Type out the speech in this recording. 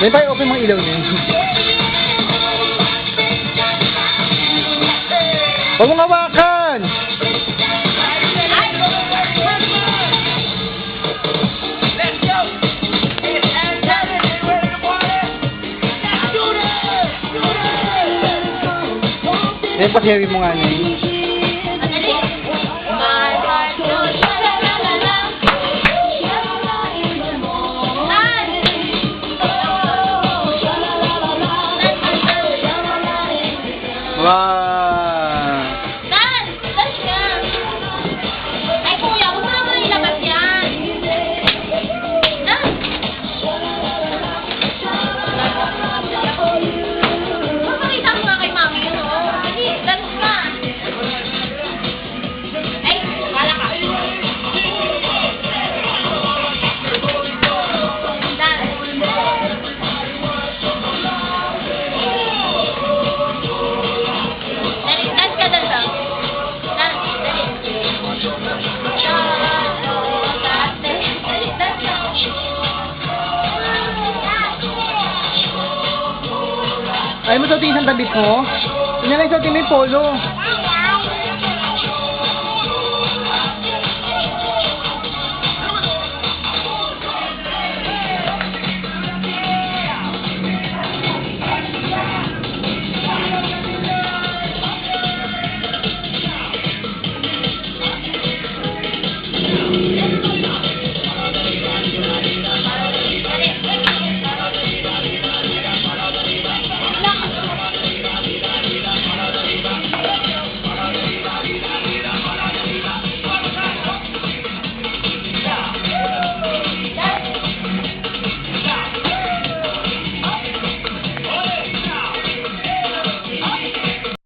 May pa open mga ilaw niya. Huwag mong hawakan! Eh, pag-heavy mo nga niya. Wow! Dance! Dance ka! Ay kuya, huwag mo naman ilabas yan! Dance! Magpakita mo nga kay mami yun, oh. Hindi, dance ka! Ay, wala ka! Dance! Dance ka, dance ka! Dance, dali! Ayaw mo suotin isang tabit mo? Yun na lang suotin mo yung polo.